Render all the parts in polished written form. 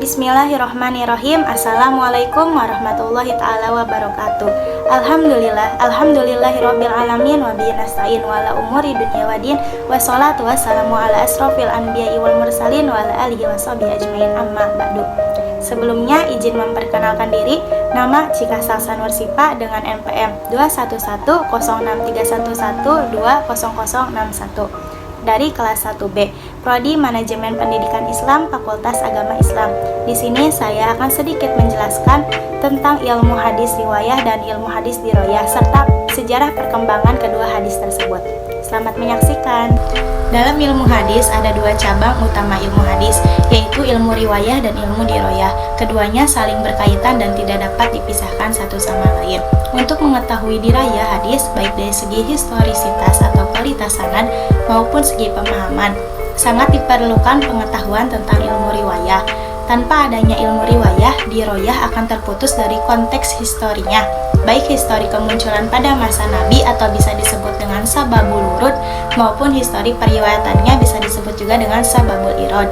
Bismillahirrahmanirrahim. Assalamualaikum warahmatullahi ta'ala wabarakatuh. Alhamdulillahirabbil alamin wa bihi nasta'in wa ala umuri dunya waddin wassalatu wassalamu ala asrofil anbiya'i wal mursalin wa ala alihi washabihi ajmain amma ba'du. Sebelumnya izin memperkenalkan diri, nama Cika Salsa Nursifa dengan NPM 2110311120061 dari kelas 1B, Prodi Manajemen Pendidikan Islam, Fakultas Agama Islam. Di sini saya akan sedikit menjelaskan tentang ilmu hadis riwayah dan ilmu hadis diroyah serta sejarah perkembangan kedua hadis tersebut. Selamat menyaksikan. Dalam ilmu hadis ada dua cabang utama ilmu hadis, yaitu ilmu riwayah dan ilmu diroyah. Keduanya saling berkaitan dan tidak dapat dipisahkan satu sama lain. Untuk mengetahui dirayah hadis, baik dari segi historisitas atau kualitas sanad maupun segi pemahaman, sangat diperlukan pengetahuan tentang ilmu riwayah. Tanpa adanya ilmu riwayah, diroyah akan terputus dari konteks historinya, baik histori kemunculan pada masa Nabi atau bisa disebut dengan sababul wurud, maupun histori periwayatannya bisa disebut juga dengan sababul irad.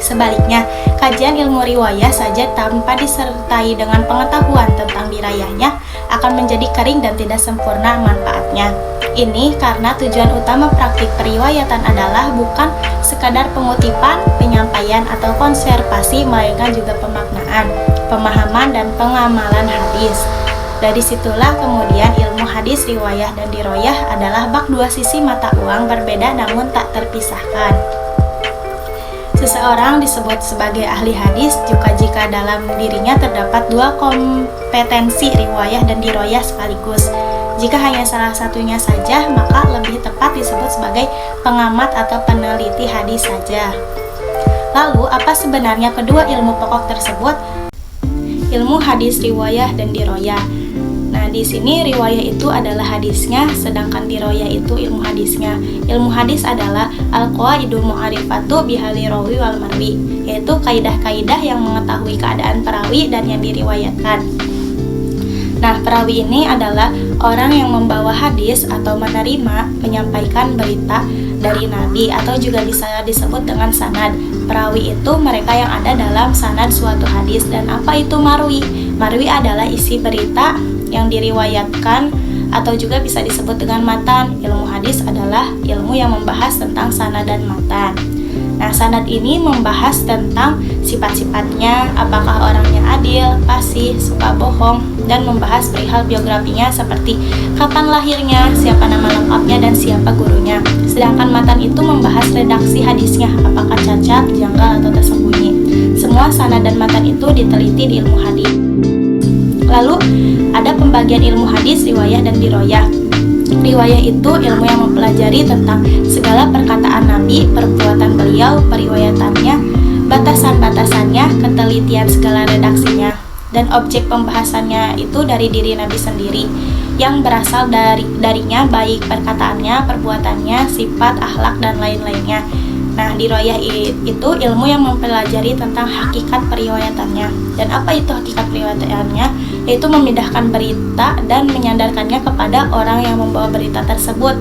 Sebaliknya, kajian ilmu riwayah saja tanpa disertai dengan pengetahuan tentang dirayahnya akan menjadi kering dan tidak sempurna manfaatnya. Ini karena tujuan utama praktik periwayatan adalah bukan sekadar pengutipan, penyampaian, atau konservasi, melainkan juga pemaknaan, pemahaman, dan pengamalan hadis. Dari situlah kemudian ilmu hadis, riwayah, dan diroyah adalah bak dua sisi mata uang berbeda namun tak terpisahkan. Seseorang disebut sebagai ahli hadis jika dalam dirinya terdapat dua kompetensi riwayah dan diroyah sekaligus. Jika hanya salah satunya saja, maka lebih tepat disebut sebagai pengamat atau peneliti hadis saja. Lalu, apa sebenarnya kedua ilmu pokok tersebut? Ilmu hadis riwayah dan diroyah. Nah, di sini riwayah itu adalah hadisnya, sedangkan diroyah itu ilmu hadisnya. Ilmu hadis adalah al-qawaidu mu'arifatu bihali rawi wal marwi, yaitu kaidah-kaidah yang mengetahui keadaan perawi dan yang diriwayatkan. Nah, perawi ini adalah orang yang membawa hadis atau menyampaikan berita dari Nabi, atau juga bisa disebut dengan sanad. Perawi itu mereka yang ada dalam sanad suatu hadis. Dan apa itu marwi? Marwi adalah isi berita yang diriwayatkan, atau juga bisa disebut dengan matan. Ilmu hadis adalah ilmu yang membahas tentang sanad dan matan. Nah, sanad ini membahas tentang sifat-sifatnya, apakah orangnya adil, fasih, suka bohong, dan membahas perihal biografinya seperti kapan lahirnya, siapa nama lengkapnya, dan siapa gurunya. Sedangkan matan itu membahas redaksi hadisnya, apakah cacat, janggal, atau tersembunyi. Semua sanad dan matan itu diteliti di ilmu hadis. Lalu, ada pembagian ilmu hadis, riwayah, dan diroyah. Riwayah itu ilmu yang mempelajari tentang segala perkataan Nabi, perbuatan beliau, periwayatannya, batasan-batasannya, ketelitian segala redaksinya, dan objek pembahasannya itu dari diri Nabi sendiri, yang berasal darinya baik perkataannya, perbuatannya, sifat, akhlak, dan lain-lainnya. Nah, diroyah itu ilmu yang mempelajari tentang hakikat periwayatannya. Dan apa itu hakikat periwayatannya? Yaitu memindahkan berita dan menyandarkannya kepada orang yang membawa berita tersebut.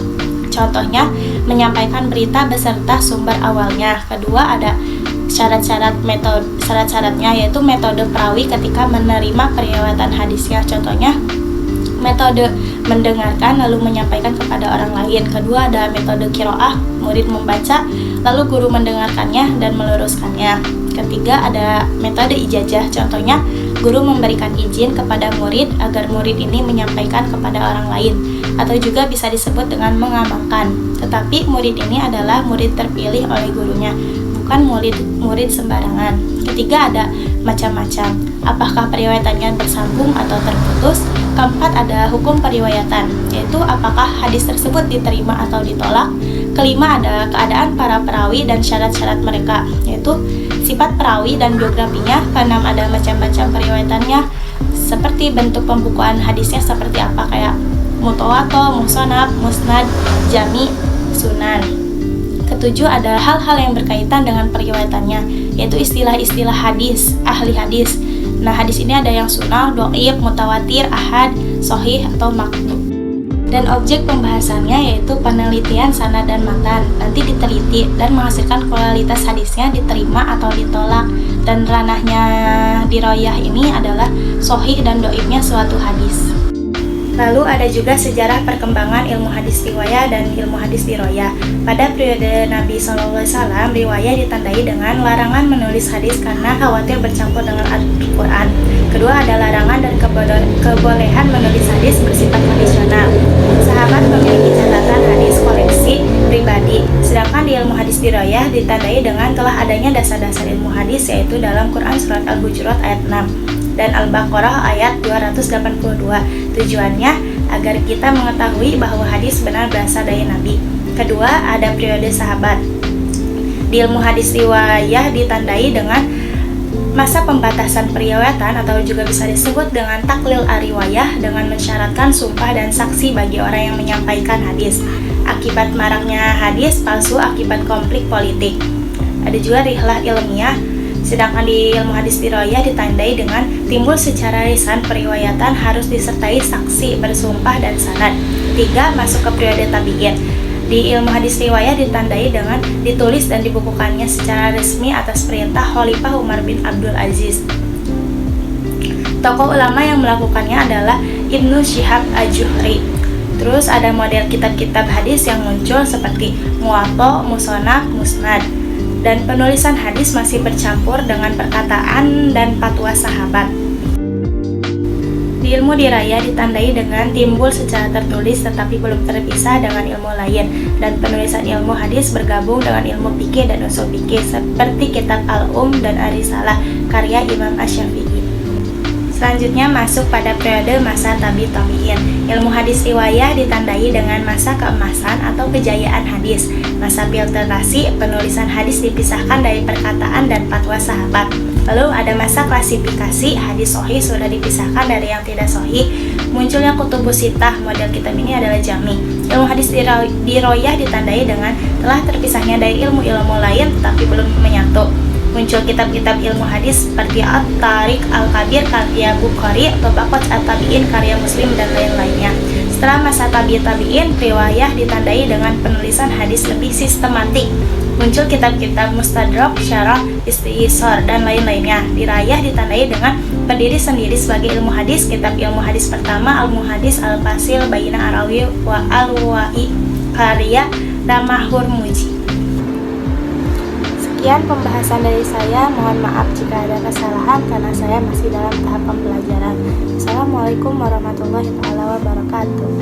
Contohnya, menyampaikan berita beserta sumber awalnya. Kedua, ada syarat-syaratnya, yaitu metode perawi ketika menerima periwayatan hadisnya. Contohnya, metode mendengarkan lalu menyampaikan kepada orang lain. Kedua, ada metode qiraah, murid membaca lalu guru mendengarkannya dan meluruskannya. Ketiga, ada metode ijazah. Contohnya, guru memberikan izin kepada murid agar murid ini menyampaikan kepada orang lain, atau juga bisa disebut dengan mengamalkan. Tetapi murid ini adalah murid terpilih oleh gurunya, bukan murid sembarangan. Ketiga, ada macam-macam. Apakah periwayatannya bersambung atau terputus? Keempat, ada hukum periwayatan, yaitu apakah hadis tersebut diterima atau ditolak. Kelima, ada keadaan para perawi dan syarat-syarat mereka, yaitu sifat perawi dan biografinya. Keenam, ada macam-macam periwayatannya, seperti bentuk pembukuan hadisnya seperti apa, kayak mutawatir, musnad, jami, sunan. Ketujuh, ada hal-hal yang berkaitan dengan periwayatannya, yaitu istilah-istilah hadis, ahli hadis. Nah, hadis ini ada yang sunnah, dhaif, mutawatir, ahad, sahih, atau maqtu'. Dan objek pembahasannya yaitu penelitian sanad dan matan. Nanti diteliti dan menghasilkan kualitas hadisnya diterima atau ditolak. Dan ranahnya diroyah ini adalah sahih dan dhaifnya suatu hadis. Lalu ada juga sejarah perkembangan ilmu hadis riwayah dan ilmu hadis diroyah. Pada periode Nabi SAW, riwayah ditandai dengan larangan menulis hadis karena khawatir bercampur dengan Al-Quran. Kedua, ada larangan dan kebolehan menulis hadis bersifat kondisional. Sahabat memiliki catatan hadis koleksi pribadi, sedangkan di ilmu hadis diroyah ditandai dengan telah adanya dasar-dasar ilmu hadis, yaitu dalam Quran Surat Al-Hujurat ayat 6 dan Al-Baqarah ayat 282. Tujuannya agar kita mengetahui bahwa hadis benar berasal dari Nabi. Kedua, ada periode sahabat. Di ilmu hadis riwayah ditandai dengan masa pembatasan periwayatan atau juga bisa disebut dengan taklil ar-riwayah dengan mensyaratkan sumpah dan saksi bagi orang yang menyampaikan hadis. Akibat maraknya hadis palsu akibat konflik politik. Ada juga rihlah ilmiah. Sedangkan di ilmu hadis diroyah ditandai dengan timbul secara lisan periwayatan harus disertai saksi, bersumpah, dan sanad. Tiga, masuk ke periode tabi'in. Di ilmu hadis riwayah ditandai dengan ditulis dan dibukukannya secara resmi atas perintah Khalifah Umar bin Abdul Aziz. Tokoh ulama yang melakukannya adalah Ibnu Syihab Az-Zuhri. Terus ada model kitab-kitab hadis yang muncul seperti Muwatta, Musonaf, Musnad. Dan penulisan hadis masih bercampur dengan perkataan dan fatwa sahabat. Di ilmu dirayah ditandai dengan timbul secara tertulis tetapi belum terpisah dengan ilmu lain, dan penulisan ilmu hadis bergabung dengan ilmu fikih dan usul fikih seperti kitab Al-Um dan Ar-Risalah karya Imam Asy-Syafi'i. Selanjutnya masuk pada periode masa tabi'in. Ilmu hadis riwayah ditandai dengan masa keemasan atau kejayaan hadis, masa filtrasi, penulisan hadis dipisahkan dari perkataan dan fatwa sahabat. Lalu ada masa klasifikasi, hadis sahih sudah dipisahkan dari yang tidak sahih. Munculnya kutubus sittah, model kitab ini adalah jami. Ilmu hadis diroyah ditandai dengan telah terpisahnya dari ilmu-ilmu lain tetapi belum menyatu. Muncul kitab-kitab ilmu hadis seperti At-Tariq Al-Kabir karya Bukhari, Tabaqat At-Tabi'in karya Muslim, dan lain-lainnya. Setelah masa tabi'in, riwayah ditandai dengan penulisan hadis lebih sistematik. Muncul kitab-kitab Mustadrak, Syarah, Istisar, dan lain-lainnya. Dirayah ditandai dengan berdiri sendiri sebagai ilmu hadis. Kitab ilmu hadis pertama Al-Muhadis Al-Fasil Baina Arawi wa Al-Wa'i karya Ramahur Muji. Sekian pembahasan dari saya, mohon maaf jika ada kesalahan karena saya masih dalam tahap pembelajaran. Assalamualaikum warahmatullahi wabarakatuh.